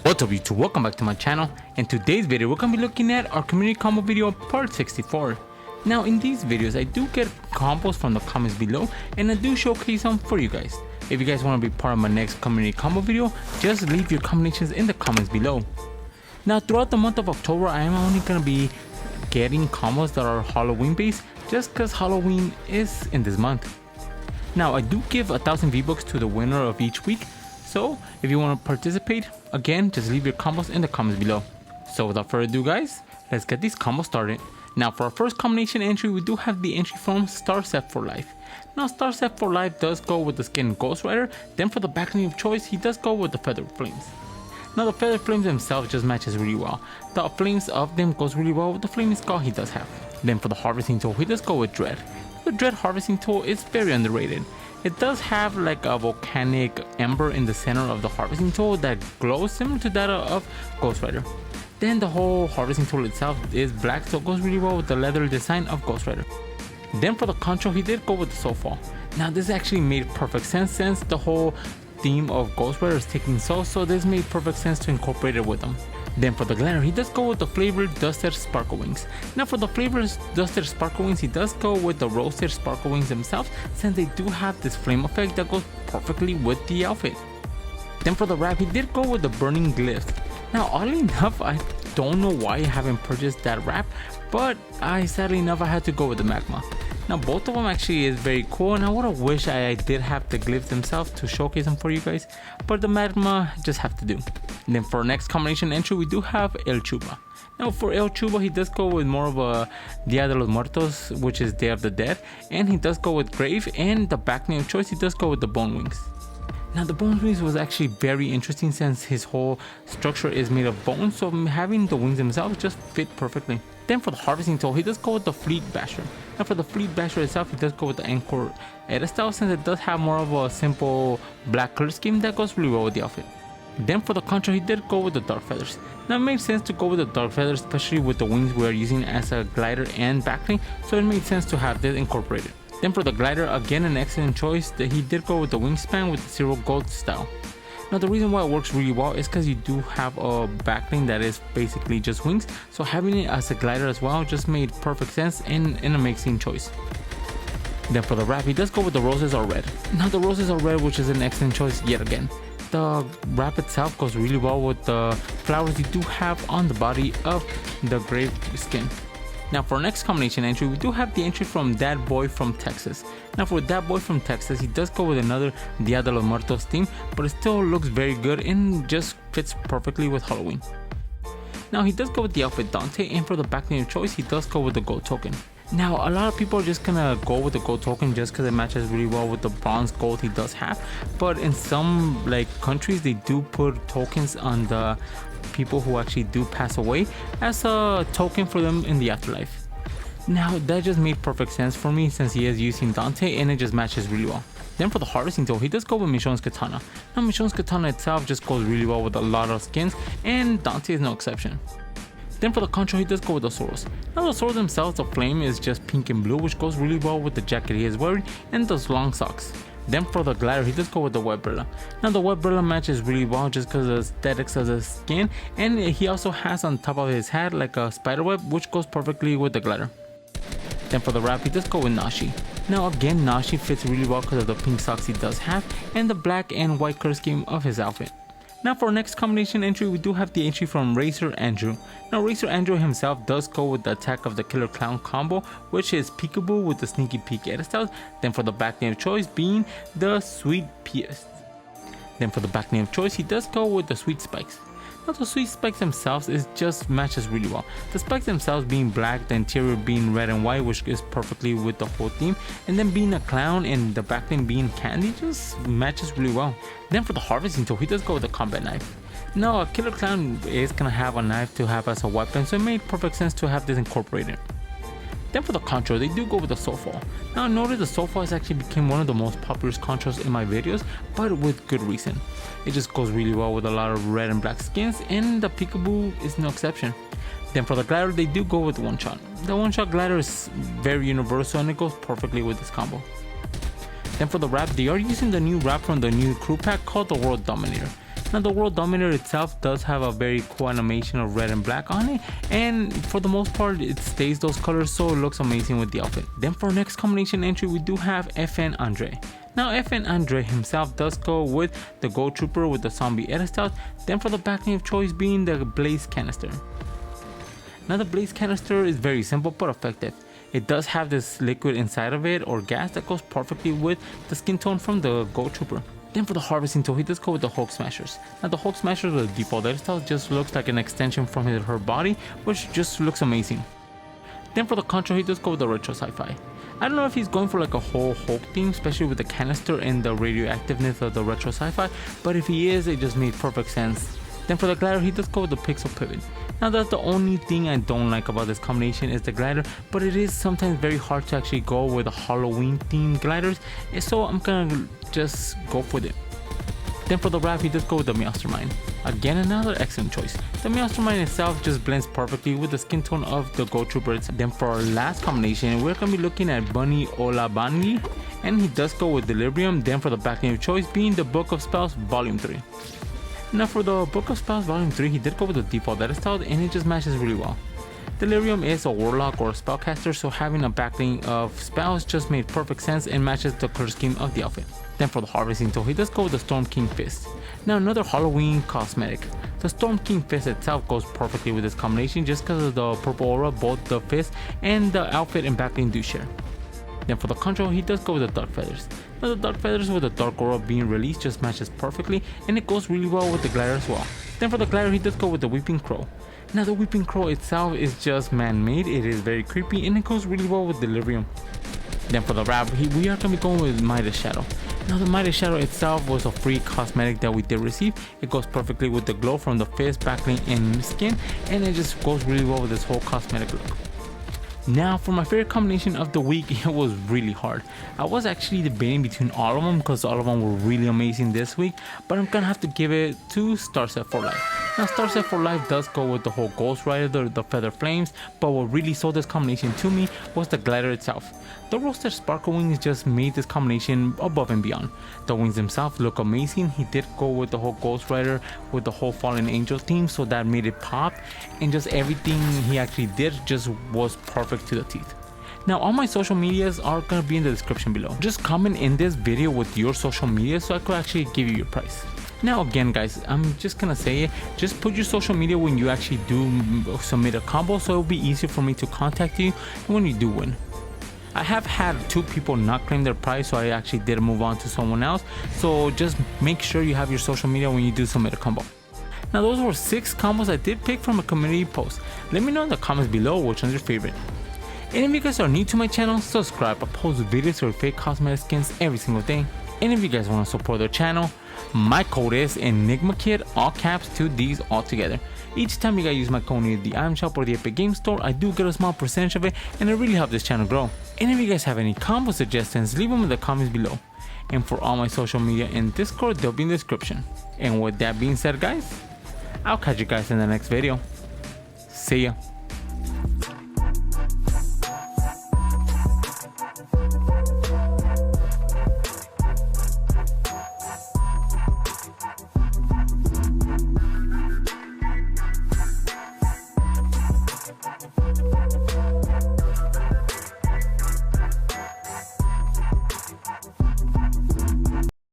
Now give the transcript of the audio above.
What's up YouTube, welcome back to my channel. In today's video we're going to be looking at our community combo video part 64. Now in these videos I do get combos from the comments below and I do showcase them for you guys. If you guys want to be part of my next community combo video, just leave your combinations in the comments below. Now throughout the month of October I am only going to be getting combos that are Halloween based just because Halloween is in this month. Now I do give 1,000 V-Bucks to the winner of each week, so if you want to participate, again just leave your combos in the comments below. So without further ado guys, let's get these combos started. Now for our first combination entry we do have the entry from Star Set for Life. Now Star Set for Life does go with the skin Ghost Rider, then for the backline of choice he does go with the Feather Flames. Now the Feather Flames themselves just matches really well. The flames of them goes really well with the flaming skull he does have. Then for the harvesting tool he does go with Dread. The Dread harvesting tool is very underrated. It does have like a volcanic ember in the center of the harvesting tool that glows similar to that of Ghost Rider. Then the whole harvesting tool itself is black, so it goes really well with the leather design of Ghost Rider. Then for the control he did go with the Soulfall. Now this actually made perfect sense since the whole theme of Ghost Rider is taking soul, so this made perfect sense to incorporate it with them. Then for the glider he does go with the flavored dusted sparkle wings. Now for the flavored dusted sparkle wings he does go with the roasted sparkle wings themselves since they do have this flame effect that goes perfectly with the outfit. Then for the wrap he did go with the burning glyphs. Now oddly enough I don't know why I haven't purchased that wrap, but sadly enough I had to go with the magma. Now both of them actually is very cool and I would have wished I did have the glyphs themselves to showcase them for you guys, but the magma just have to do. And then for our next combination entry we do have El Chuba. Now for El Chuba he does go with more of a Dia de los Muertos, which is Day of the Dead, and he does go with Grave, and the back name of choice he does go with the Bone Wings. Now the Bone Wings was actually very interesting since his whole structure is made of bone, so having the wings themselves just fit perfectly. Then for the harvesting tool he does go with the Fleet Basher. Now for the Fleet Basher itself he does go with the Anchor Edit style since it does have more of a simple black color scheme that goes really well with the outfit. Then for the control he did go with the Dark Feathers. Now it made sense to go with the Dark Feathers, especially with the wings we are using as a glider and backplane, so it made sense to have this incorporated. Then for the glider, again an excellent choice, that he did go with the wingspan with the Zero Gold style. Now the reason why it works really well is because you do have a backplane that is basically just wings, so having it as a glider as well just made perfect sense and an amazing choice. Then for the wrap he does go with the Roses Are Red. Now the Roses Are Red, which is an excellent choice yet again. The wrap itself goes really well with the flowers you do have on the body of the grave skin. Now for our next combination entry we do have the entry from That Boy from Texas. Now for That Boy from Texas he does go with another Dia de los Muertos theme, but it still looks very good and just fits perfectly with Halloween. Now he does go with the outfit Dante, and for the back name of choice he does go with the gold token. Now a lot of people are just gonna go with the gold token just because it matches really well with the bronze gold he does have, but in some countries they do put tokens on the people who actually do pass away as a token for them in the afterlife. Now that just made perfect sense for me since he is using Dante and it just matches really well. Then for the harvesting tool he does go with Michonne's Katana. Now Michonne's Katana itself just goes really well with a lot of skins and Dante is no exception. Then for the control he does go with the Soros. Now the Soros themselves, the flame is just pink and blue, which goes really well with the jacket he is wearing and those long socks. Then for the glider he does go with the Webrilla. Now the Webrilla matches really well just because of the aesthetics of the skin, and he also has on top of his head like a spider web which goes perfectly with the glider. Then for the wrap he does go with Nashi. Now again Nashi fits really well because of the pink socks he does have and the black and white color scheme of his outfit. Now for our next combination entry we do have the entry from Racer Andrew. Now Racer Andrew himself does go with the Attack of the Killer Clown combo, which is Peekaboo with the Sneaky Peek edit styles, then for the back name of choice being the Sweet Piest. Then for the back name of choice he does go with the Sweet Spikes. Now the Sweet Spikes themselves just matches really well. The spikes themselves being black, the interior being red and white, which is perfectly with the whole theme, and then being a clown and the back name being candy just matches really well. Then for the harvesting tool he does go with the combat knife. Now a killer clown is gonna have a knife to have as a weapon, so it made perfect sense to have this incorporated. Then for the control they do go with the Soulfall. Now notice the Soulfall has actually become one of the most popular controls in my videos, but with good reason. It just goes really well with a lot of red and black skins, and the Peekaboo is no exception. Then for the glider they do go with one shot. The one shot glider is very universal and it goes perfectly with this combo. Then for the wrap they are using the new wrap from the new crew pack called the World Dominator. Now the World Dominator itself does have a very cool animation of red and black on it, and for the most part it stays those colors, so it looks amazing with the outfit. Then for our next combination entry, we do have fnandre. Now fnandre himself does go with the Gold Trooper with the zombie edit style, then for the backling of choice being the Blaze Canister. Now the Blaze Canister is very simple but effective. It does have this liquid inside of it, or gas, that goes perfectly with the skin tone from the Gold Trooper. Then for the harvesting tool, he does go with the Hulk Smashers. Now the Hulk Smashers with the default edit style just looks like an extension from her body, which just looks amazing. Then for the control, he does go with the retro sci-fi. I don't know if he's going for like a whole Hulk theme, especially with the canister and the radioactiveness of the retro sci-fi, but if he is, it just made perfect sense. Then for the glider, he does go with the pixel pivot. Now that's the only thing I don't like about this combination is the glider, but it is sometimes very hard to actually go with the Halloween themed gliders, so I'm gonna just go with it. Then for the wrap, he does go with the Mastermind. Again, another excellent choice. The Mastermind itself just blends perfectly with the skin tone of the Gold Trooper. Then for our last combination, we're gonna be looking at Bunny Olabangi, and he does go with Delirium. Then for the backling of choice being the Book of Spells Volume 3. Now for the Book of Spells Volume 3, he did go with the default edit style, and it just matches really well. Delirium is a warlock or a spellcaster, so having a backling of spells just made perfect sense and matches the color scheme of the outfit. Then for the harvesting tool, he does go with the Storm King Fist. Now another Halloween cosmetic. The Storm King Fist itself goes perfectly with this combination just because of the purple aura both the fist and the outfit and backling do share. Then for the control, he does go with the Dark Feathers. Now the Dark Feathers with the Dark Aura being released just matches perfectly, and it goes really well with the glider as well. Then for the glider, he does go with the Weeping Crow. Now the Weeping Crow itself is just man-made, it is very creepy, and it goes really well with Delirium. Then for the wrap, we are going to be going with Midas Shadow. Now the Midas Shadow itself was a free cosmetic that we did receive. It goes perfectly with the glow from the fist, backling, and skin, and it just goes really well with this whole cosmetic look. Now for my favorite combination of the week, it was really hard. I was actually debating between all of them because all of them were really amazing this week, but I'm gonna have to give it to Starset for Life. Now Starset for Life does go with the whole Ghost Rider, the Feather Flames, but what really sold this combination to me was the glider itself. The Roasted Sparkle Wings just made this combination above and beyond. The wings themselves look amazing. He did go with the whole Ghost Rider with the whole Fallen Angel theme, so that made it pop, and just everything he actually did just was perfect to the teeth. Now all my social medias are gonna be in the description below. Just comment in this video with your social media so I could actually give you your price. Now again guys, I'm just gonna say it, just put your social media when you actually do submit a combo, so it'll be easier for me to contact you when you do win. I have had 2 people not claim their prize, so I actually did move on to someone else, so just make sure you have your social media when you do submit a combo. Now those were 6 combos I did pick from a community post. Let me know in the comments below which one's your favorite. And if you guys are new to my channel, subscribe. I post videos for fake cosmetic skins every single day. And if you guys want to support the channel, my code is ENIGMAKIDD, all caps, 2 Ds all together. Each time you guys use my code in the item shop or the Epic Game Store, I do get a small percentage of it, and it really helps this channel grow. And if you guys have any combo suggestions, leave them in the comments below. And for all my social media and Discord, they'll be in the description. And with that being said guys, I'll catch you guys in the next video. See ya.